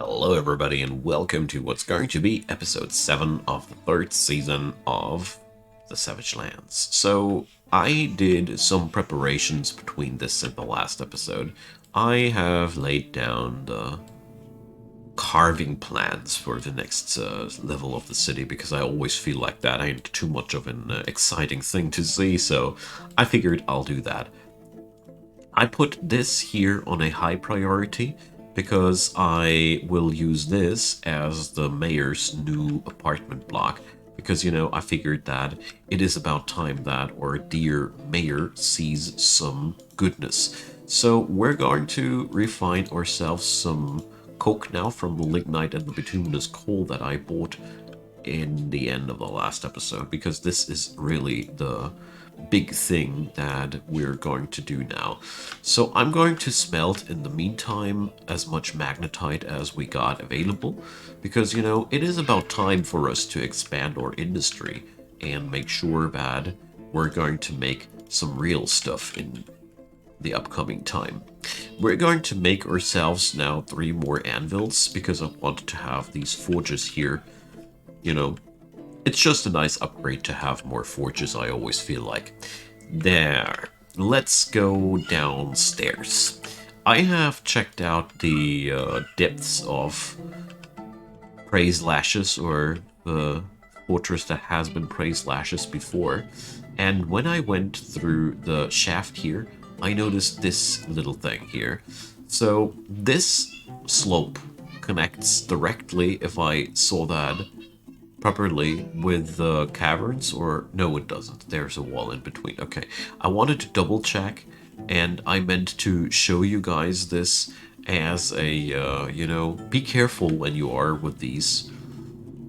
Hello everybody and welcome to what's going to be episode 7 of the third season of the Savage Lands. So I did some preparations between this and the last episode. I have laid down the carving plans for the next level of the city because I always feel like that ain't too much of an exciting thing to see, so I figured I'll do that. I put this here on a high priority because I will use this as the mayor's new apartment block. Because, I figured that it is about time that our dear mayor sees some goodness. So we're going to refine ourselves some coke now from the lignite and the bituminous coal that I bought in the end of the last episode, because this is really the big thing that we're going to do now. So I'm going to smelt in the meantime as much magnetite as we got available, because it is about time for us to expand our industry and make sure that we're going to make some real stuff in the upcoming time. We're going to make ourselves now 3 more anvils because I wanted to have these forges here. It's just a nice upgrade to have more forges, I always feel like. There. Let's go downstairs. I have checked out the depths of Praise Lashes, or the fortress that has been Praise Lashes before. And when I went through the shaft here, I noticed this little thing here. So this slope connects directly, if I saw that properly, with the caverns, or no, it doesn't. There's a wall in between. Okay, I wanted to double check, and I meant to show you guys this as a be careful when you are with these.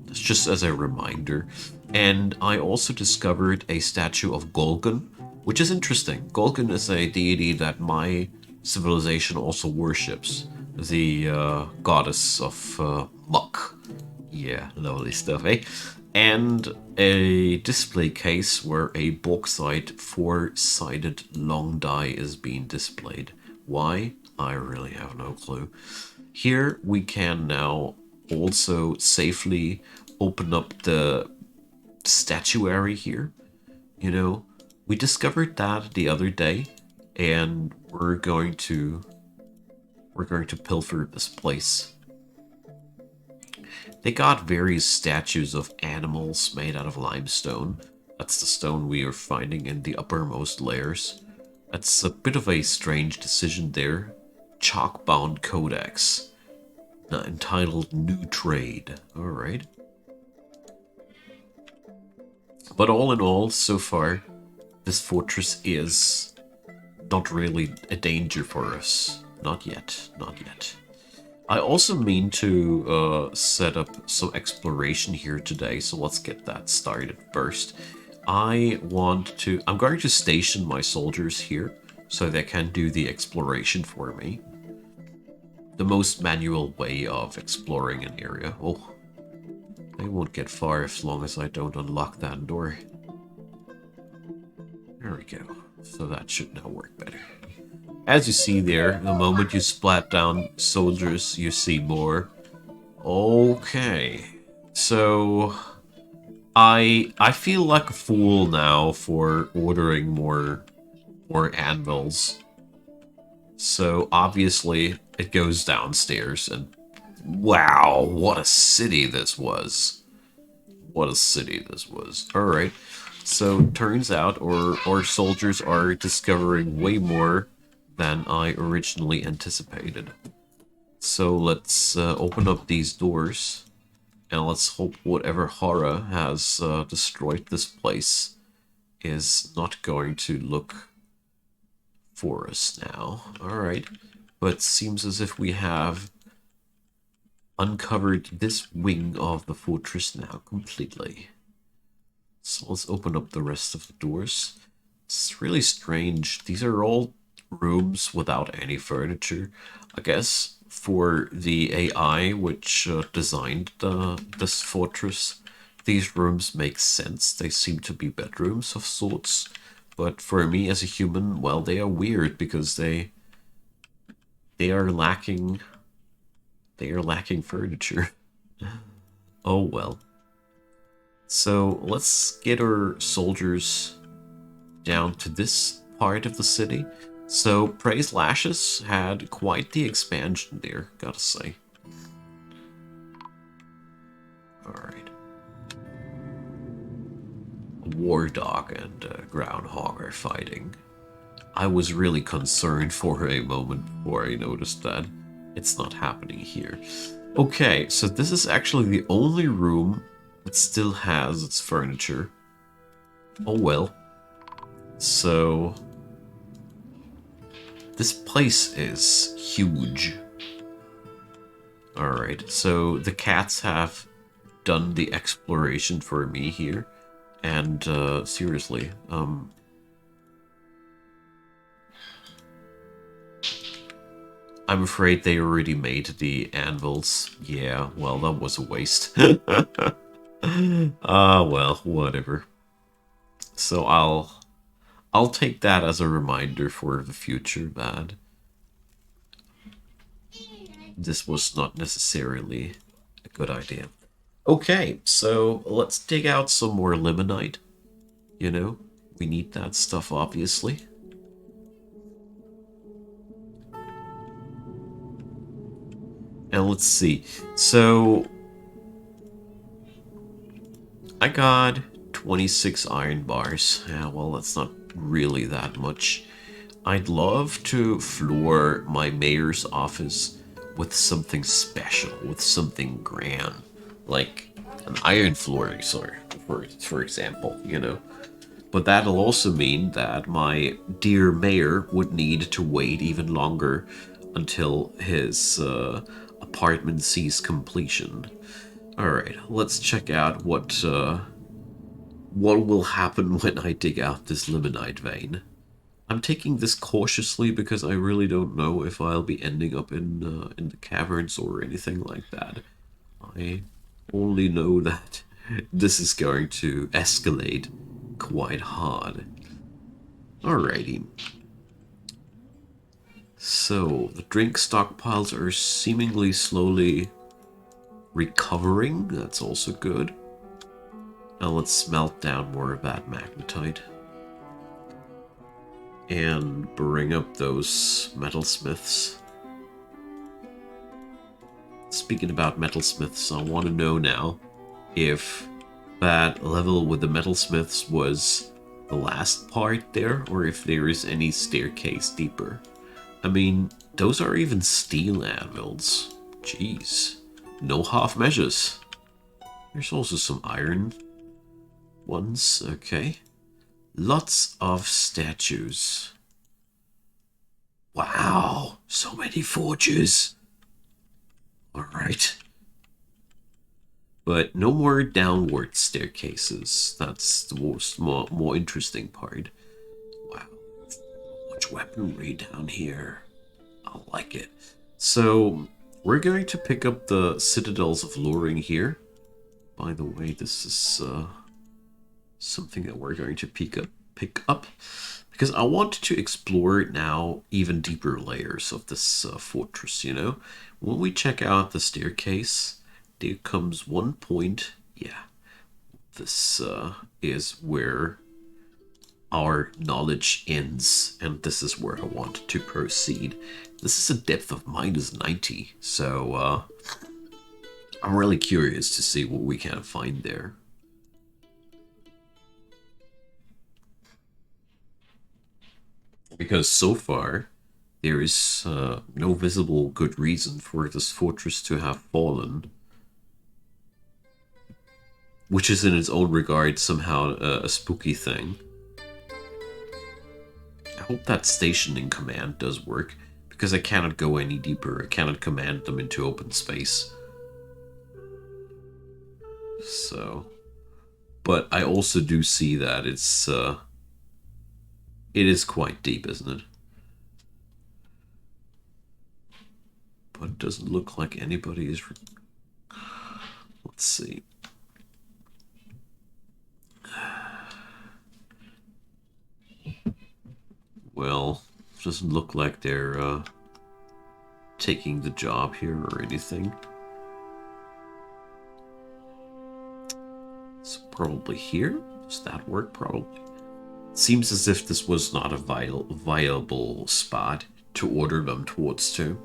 It's just as a reminder. And I also discovered a statue of Golgan, which is interesting. Golgan is a deity that my civilization also worships, the goddess of muck. Yeah, lovely stuff, eh? And a display case where a bauxite 4-sided long die is being displayed. Why? I really have no clue. Here we can now also safely open up the statuary here. We discovered that the other day, and we're going to pilfer this place. They got various statues of animals made out of limestone. That's the stone we are finding in the uppermost layers. That's a bit of a strange decision there. Chalk-bound codex. Entitled New Trade. Alright. But all in all, so far, this fortress is not really a danger for us. Not yet. Not yet. I also mean to set up some exploration here today, so let's get that started first. I'm going to station my soldiers here so they can do the exploration for me. The most manual way of exploring an area. Oh, I won't get far as long as I don't unlock that door. There we go. So that should now work better. As you see there, the moment you splat down soldiers, you see more. Okay. So I feel like a fool now for ordering more anvils. So obviously it goes downstairs, and wow, what a city this was. What a city this was. Alright. So turns out our soldiers are discovering way more than I originally anticipated. So let's open up these doors, and let's hope whatever horror has destroyed this place is not going to look for us now. Alright, but seems as if we have uncovered this wing of the fortress now completely. So let's open up the rest of the doors. It's really strange. These are all rooms without any furniture. I guess for the AI which designed this fortress, these rooms make sense. They seem to be bedrooms of sorts. But for me as a human, well, they are weird because they are lacking They are lacking furniture. Oh well. So let's get our soldiers down to this part of the city. So Praise Lashes had quite the expansion there, gotta say. Alright. A war dog and a groundhog are fighting. I was really concerned for a moment before I noticed that. It's not happening here. Okay, so this is actually the only room that still has its furniture. Oh well. So this place is huge. Alright, so the cats have done the exploration for me here. And seriously, I'm afraid they already made the anvils. Yeah, well, that was a waste. Well, whatever. So I'll take that as a reminder for the future that this was not necessarily a good idea. Okay, so let's dig out some more limonite. You know, we need that stuff, obviously. And let's see. So I got 26 iron bars. Yeah, well, that's not really that much. I'd love to floor my mayor's office with something special, with something grand. Like an iron flooring, sorry, for example, you know. But that'll also mean that my dear mayor would need to wait even longer until his apartment sees completion. Alright, let's check out what will happen when I dig out this limonite vein. I'm taking this cautiously because I really don't know if I'll be ending up in the caverns or anything like that. I only know that this is going to escalate quite hard. Alrighty. So, the drink stockpiles are seemingly slowly recovering. That's also good. Now let's smelt down more of that magnetite. And bring up those metalsmiths. Speaking about metalsmiths, I want to know now if that level with the metalsmiths was the last part there, or if there is any staircase deeper. I mean, those are even steel anvils. Jeez. No half measures. There's also some iron ones, okay. Lots of statues. Wow, so many forges. Alright. But no more downward staircases. That's the more interesting part. Wow, much weaponry down here. I like it. So, we're going to pick up the Citadels of Luring here. By the way, this is something that we're going to pick up because I want to explore now even deeper layers of this fortress, you know? When we check out the staircase, there comes one point. Yeah, this is where our knowledge ends, and this is where I want to proceed. This is a depth of -90, so I'm really curious to see what we can find there. Because so far, there is no visible good reason for this fortress to have fallen. Which is in its own regard somehow a spooky thing. I hope that stationing command does work, because I cannot go any deeper. I cannot command them into open space. So... But I also do see that it is quite deep, isn't it? But it doesn't look like anybody is... Let's see. Well, it doesn't look like they're taking the job here or anything. So probably here. Does that work? Probably. Seems as if this was not a viable spot to order them towards to.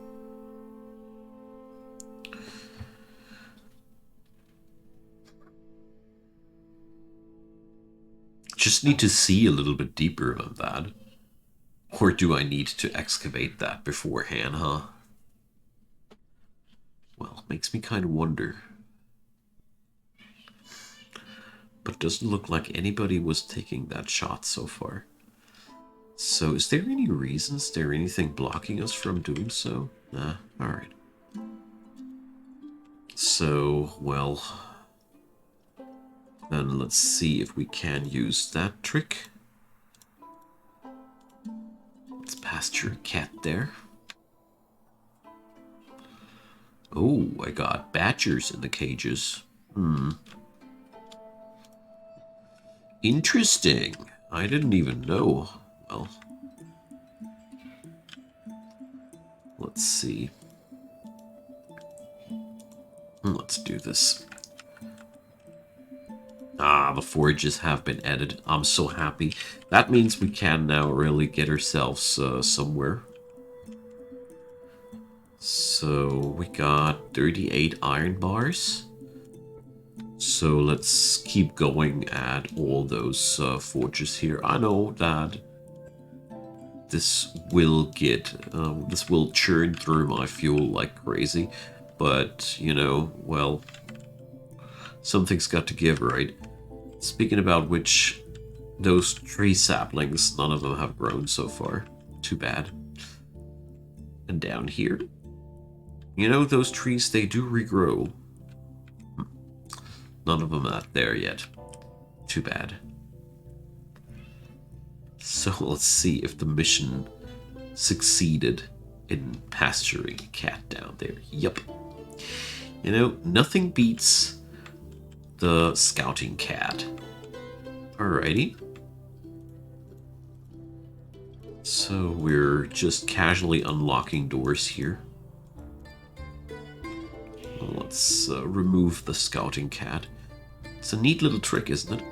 Just need to see a little bit deeper than that. Or do I need to excavate that beforehand, huh? Well, makes me kind of wonder. But it doesn't look like anybody was taking that shot so far. So is there any reason? Is there anything blocking us from doing so? Nah, alright. So, well, then let's see if we can use that trick. Let's pasture a cat there. Oh, I got badgers in the cages. Interesting. I didn't even know. Well, let's see. Let's do this. Ah, the forages have been added. I'm so happy. That means we can now really get ourselves somewhere. So we got 38 iron bars. So let's keep going at all those forges here. I know that this will this will churn through my fuel like crazy, but you know, well, something's got to give, right? Speaking about which, those tree saplings, none of them have grown so far. Too bad. And down here, you know, those trees, they do regrow. None of them are there yet. Too bad. So let's see if the mission succeeded in pasturing a cat down there. Yup. You know, nothing beats the scouting cat. Alrighty. So we're just casually unlocking doors here. Let's remove the scouting cat. It's a neat little trick, isn't it?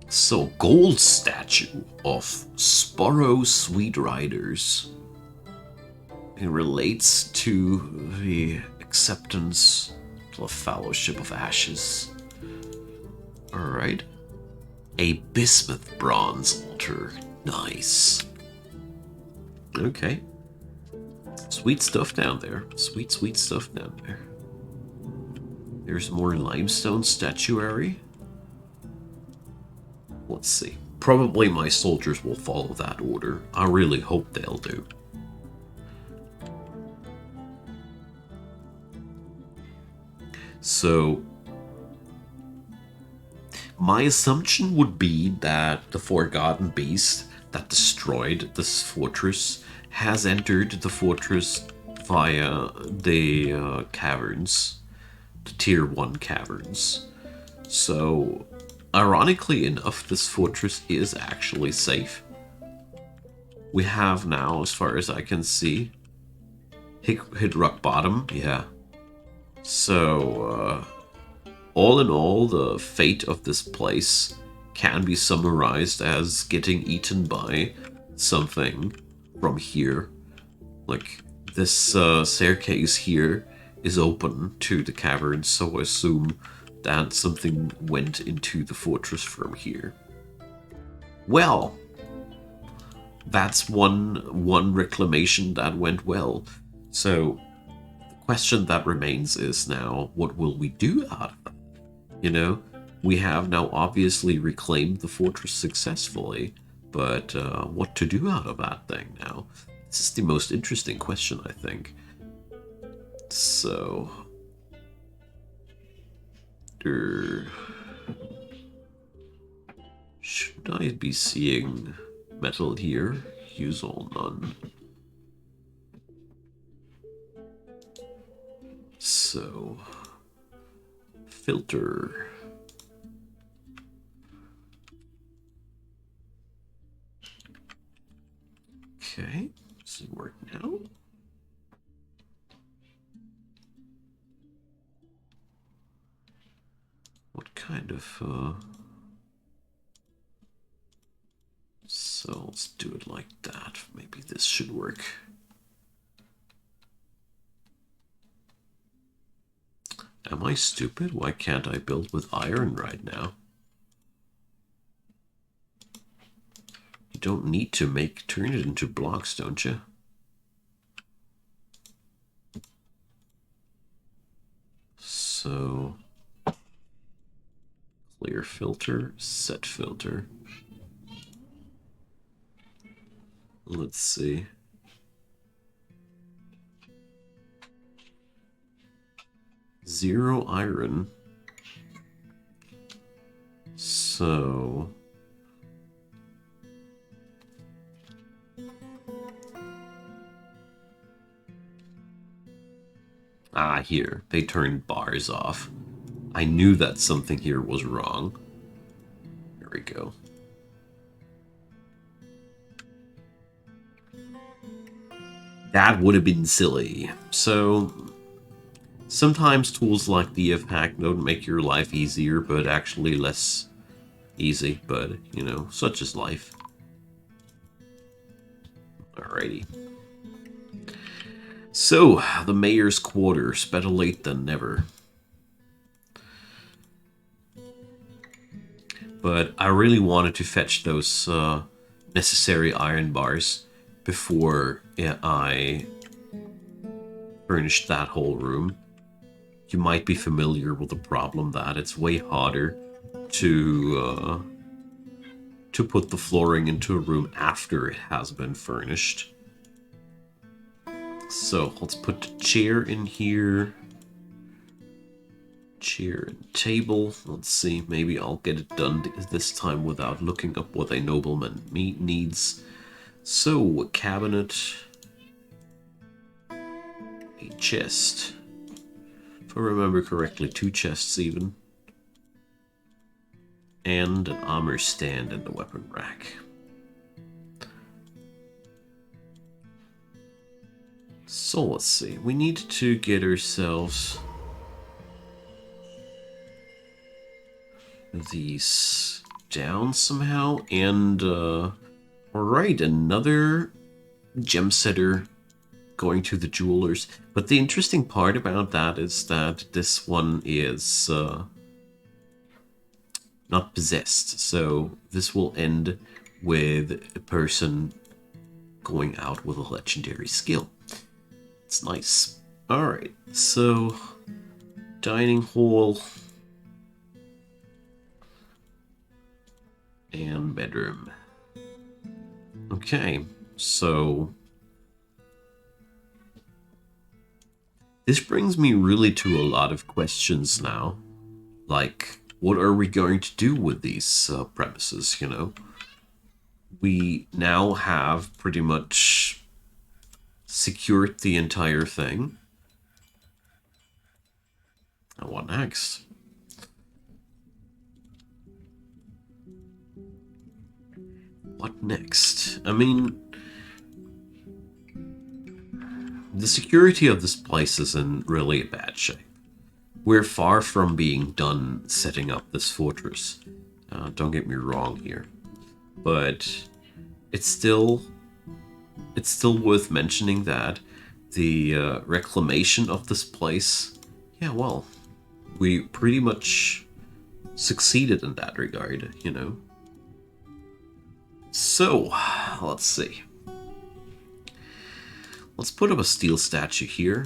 So, gold statue of Sporrow Sweet Riders. It relates to the acceptance of the Fellowship of Ashes. Alright. A bismuth bronze altar. Nice. Okay. Sweet stuff down there. Sweet, sweet stuff down there. There's more limestone statuary. Let's see. Probably my soldiers will follow that order. I really hope they'll do. So, my assumption would be that the Forgotten Beast that destroyed this fortress has entered the fortress via the caverns, the Tier 1 caverns. So, ironically enough, this fortress is actually safe. We have now, as far as I can see, hit rock bottom, yeah. So, all in all, the fate of this place can be summarized as getting eaten by something from here. Like, this staircase here is open to the caverns, so I assume that something went into the fortress from here. Well, that's one reclamation that went well. So, the question that remains is now, what will we do out of that? You know, we have now obviously reclaimed the fortress successfully, but what to do out of that thing now? This is the most interesting question, I think. So, should I be seeing metal here? Use all none. So, filter. Okay. kind of... So let's do it like that. Maybe this should work. Am I stupid? Why can't I build with iron right now? You don't need to turn it into blocks, don't you? So, clear filter, set filter. Let's see. Zero iron. So... Ah, here. They turned bars off. I knew that something here was wrong. There we go. That would have been silly. So, sometimes tools like the F-Hack don't make your life easier, but actually less easy. But, you know, such is life. Alrighty. So, the mayor's quarters. Better late than never. But I really wanted to fetch those necessary iron bars before I furnished that whole room. You might be familiar with the problem that it's way harder to put the flooring into a room after it has been furnished. So let's put the chair in here. Chair and table. Let's see, maybe I'll get it done this time without looking up what a nobleman needs. So, a cabinet. A chest. If I remember correctly, 2 chests even. And an armor stand and a weapon rack. So let's see, we need to get ourselves these down somehow, and alright, another gem setter going to the jewelers. But the interesting part about that is that this one is not possessed, so this will end with a person going out with a legendary skill. It's nice. Alright, so dining hall and bedroom. Okay, so this brings me really to a lot of questions now. Like, what are we going to do with these premises, you know? We now have pretty much secured the entire thing. And what next? What next? I mean, the security of this place is in really bad shape. We're far from being done setting up this fortress. Don't get me wrong here. But it's still worth mentioning that the reclamation of this place, yeah, well, we pretty much succeeded in that regard, you know. So, let's see. Let's put up a steel statue here.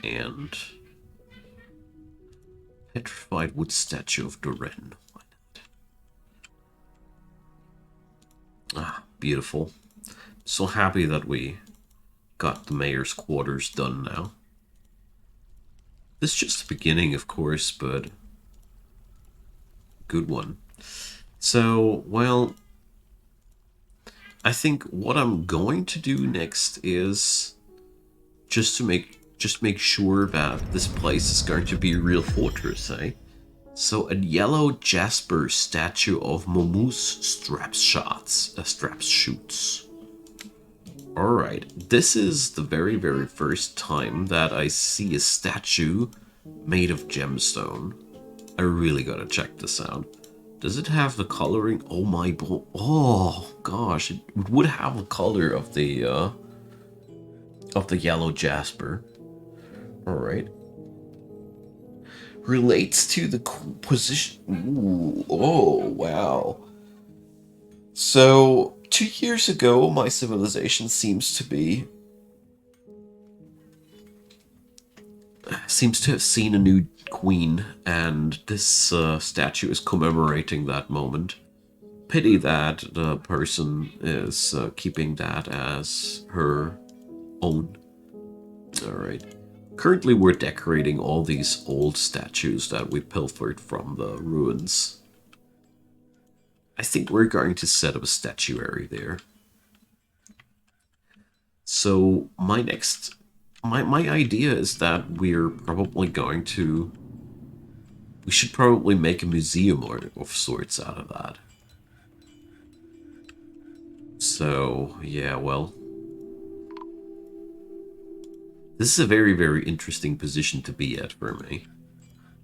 And petrified wood statue of Durin. Why not? Ah, beautiful. So happy that we got the mayor's quarters done now. This is just the beginning, of course, but good one. So, well, I think what I'm going to do next is just make sure that this place is going to be a real fortress, eh? So a yellow jasper statue of Momus straps shoots. Alright, this is the very, very first time that I see a statue made of gemstone. I really gotta check this out. Does it have the coloring? Oh my oh gosh, it would have the color of the yellow jasper. Alright. Relates to the position. Ooh, oh wow. So 2 years ago my civilization seems to have seen a new queen, and this statue is commemorating that moment. Pity that the person is keeping that as her own. Alright. Currently we're decorating all these old statues that we pilfered from the ruins. I think we're going to set up a statuary there. So my idea is that we're probably going to... We should probably make a museum of sorts out of that. So, yeah, well... This is a very, very interesting position to be at for me.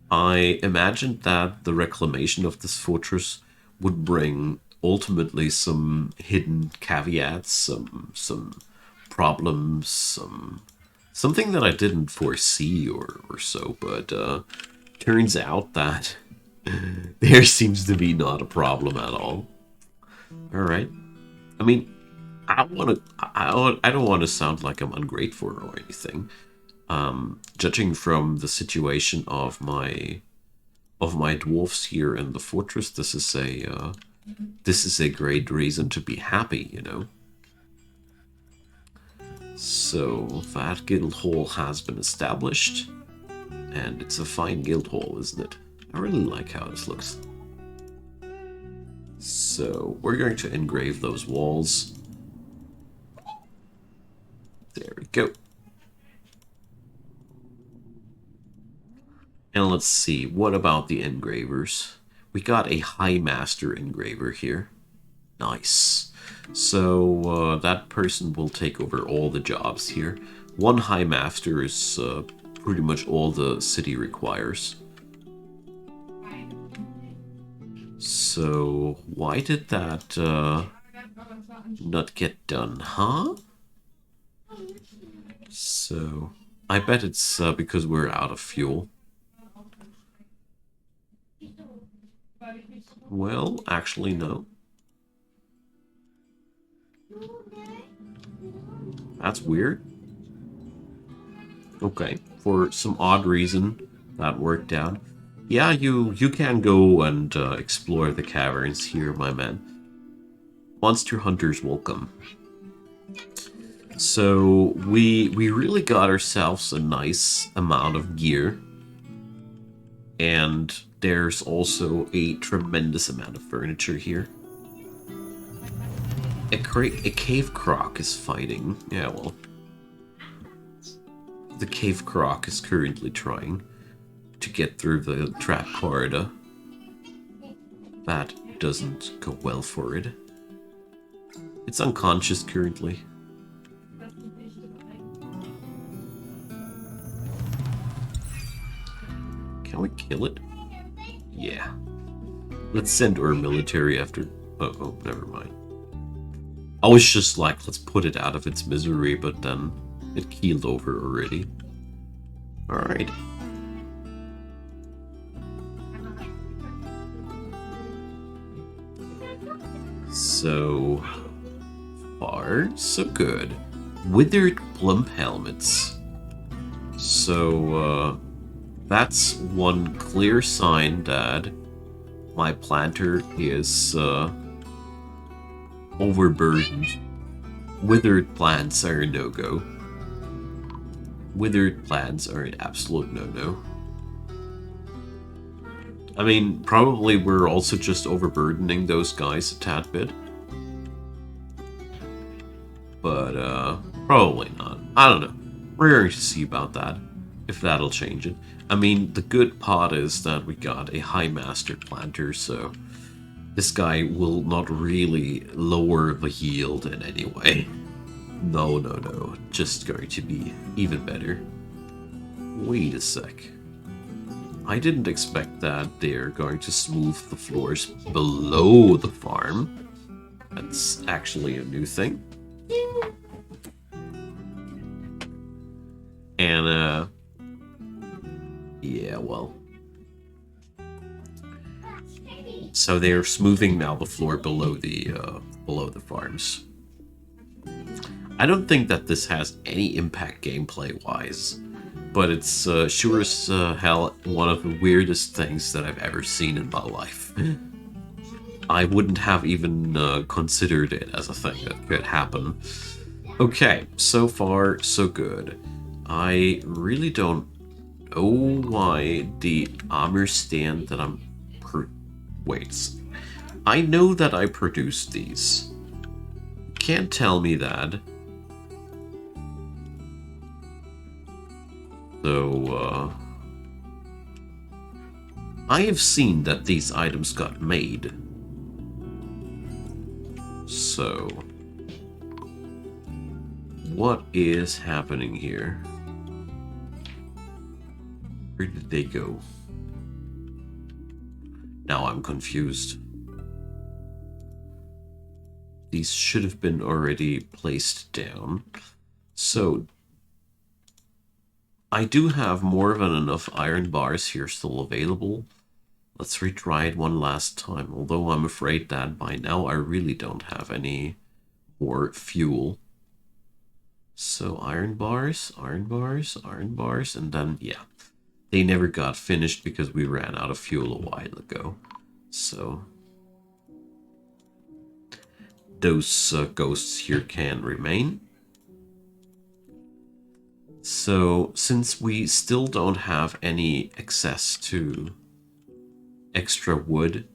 I imagined that the reclamation of this fortress would bring ultimately some hidden caveats, some problems, something that I didn't foresee or so, but turns out that there seems to be not a problem at all. Alright. I mean, I don't want to sound like I'm ungrateful or anything. Judging from the situation of my dwarfs here in the fortress, this is a great reason to be happy, you know. So that guild hall has been established, and it's a fine guild hall, isn't it? I really like how this looks. So we're going to engrave those walls. There we go. And let's see, what about the engravers? We got a High Master engraver here. Nice. So that person will take over all the jobs here. One High Master is pretty much all the city requires. So why did that not get done, huh? So I bet it's because we're out of fuel. Well, actually, no. That's weird. Okay, for some odd reason, that worked out. Yeah, you can go and explore the caverns here, my man. Monster hunters welcome. So we really got ourselves a nice amount of gear, and there's also a tremendous amount of furniture here. A cave croc is fighting. Yeah, well, the cave croc is currently trying to get through the trap corridor. That doesn't go well for it. It's unconscious currently. Can we kill it? Yeah. Let's send our military after... Oh, never mind. I was just like, let's put it out of its misery, but then it keeled over already. Alright. So far, so good. Withered plump helmets. So, that's one clear sign that my planter is overburdened. Withered plants are a no-go. Withered plants are an absolute no-no. I mean, probably we're also just overburdening those guys a tad bit. But, probably not. I don't know. We're going to see about that, if that'll change it. I mean, the good part is that we got a High Master planter, so this guy will not really lower the yield in any way. No, no, no. Just going to be even better. Wait a sec. I didn't expect that they're going to smooth the floors below the farm. That's actually a new thing. And, yeah, well. So they're smoothing now the floor below the farms. I don't think that this has any impact gameplay-wise, but it's sure as hell one of the weirdest things that I've ever seen in my life. I wouldn't have even considered it as a thing that could happen. Okay, so far so good. I really don't know why the armor stand that I'm... Wait. I know that I produced these. Can't tell me that. So, I have seen that these items got made. So, what is happening here? Where did they go? Now I'm confused. These should have been already placed down. So, I do have more than enough iron bars here still available. Let's retry it one last time, although I'm afraid that by now I really don't have any more fuel. So iron bars, iron bars, iron bars, and then, yeah. They never got finished because we ran out of fuel a while ago. So those ghosts here can remain. So since we still don't have any access to extra wood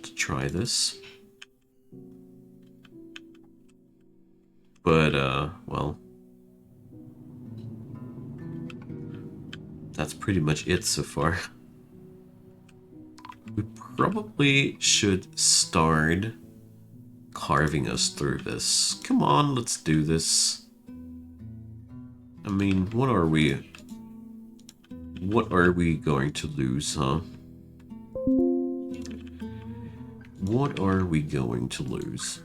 to try this, but well, that's pretty much it so far. We probably should start carving us through this. Come on, let's do this. I mean, what are we going to lose, huh? What are we going to lose?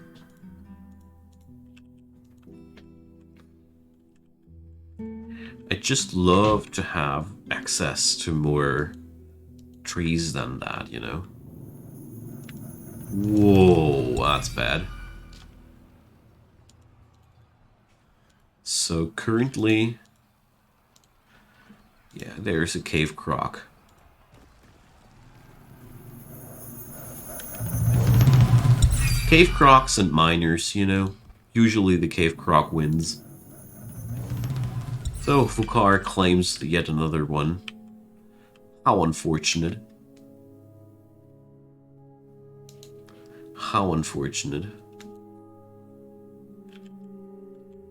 I just love to have access to more trees than that, you know? Whoa, that's bad. So currently, yeah, there's a cave croc. Cave crocs and miners, you know, usually the cave croc wins. So Fukar claims yet another one. How unfortunate. How unfortunate.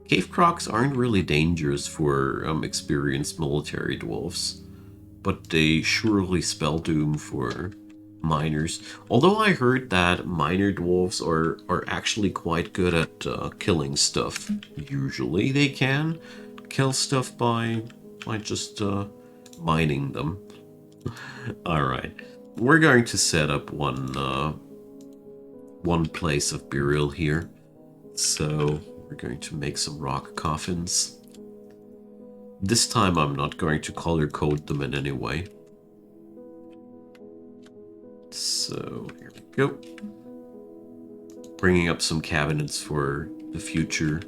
Cave crocs aren't really dangerous for experienced military dwarves, but they surely spell doom for miners. Although I heard that miner dwarves are actually quite good at killing stuff. Usually they can kill stuff by just mining them. Alright, we're going to set up one place of burial here. So we're going to make some rock coffins. This time I'm not going to color code them in any way. So here we go. Bringing up some cabinets for the future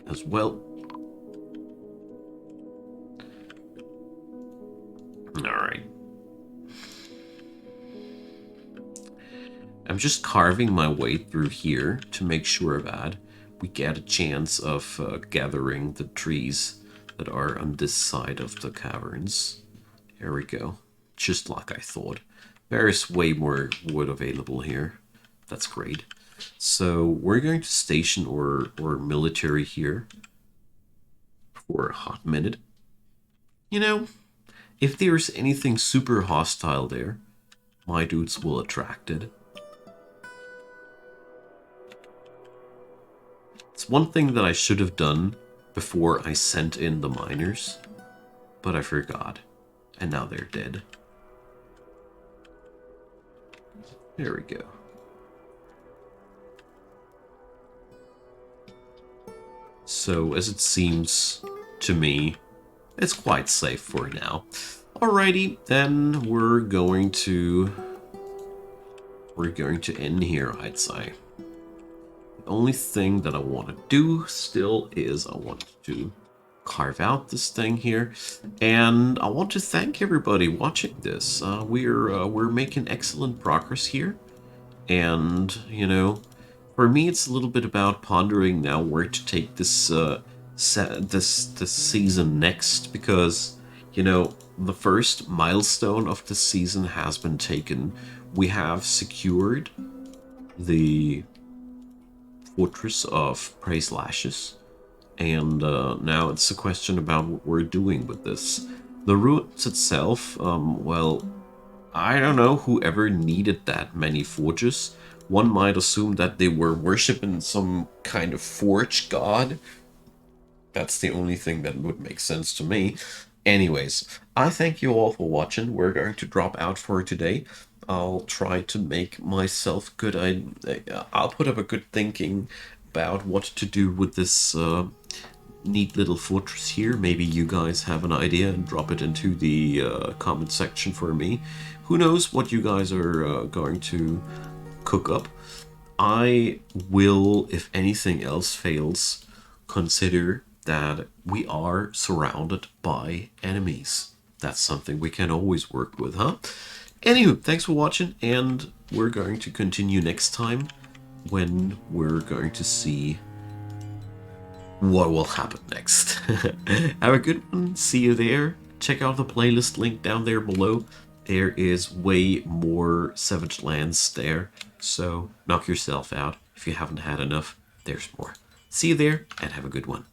as well. Alright. I'm just carving my way through here to make sure that we get a chance of gathering the trees that are on this side of the caverns. Here we go. Just like I thought. There is way more wood available here. That's great. So we're going to station our military here for a hot minute. You know, if there's anything super hostile there, my dudes will attract it. It's one thing that I should have done before I sent in the miners, but I forgot. And now they're dead. There we go. So, as it seems to me, it's quite safe for now. Alrighty, then we're going to end here, I'd say. The only thing that I want to do still is I want to carve out this thing here, and I want to thank everybody watching this. We're making excellent progress here, and you know, for me it's a little bit about pondering now where to take this this season next, because you know the first milestone of the season has been taken. We have secured the Fortress of Praise Lashes, and now it's a question about what we're doing with this. The ruins itself, well, I don't know whoever needed that many forges. One might assume that they were worshipping some kind of forge god. That's the only thing that would make sense to me. Anyways, I thank you all for watching. We're going to drop out for today. I'll try to make myself good. I'll put up a good thinking about what to do with this neat little fortress here. Maybe you guys have an idea and drop it into the comment section for me. Who knows what you guys are going to cook up. I will, if anything else fails, consider that we are surrounded by enemies. That's something we can always work with, huh? Anywho, thanks for watching, and we're going to continue next time when we're going to see what will happen next. Have a good one. See you there. Check out the playlist link down there below. There is way more Savage Lands there, so knock yourself out. If you haven't had enough, there's more. See you there, and have a good one.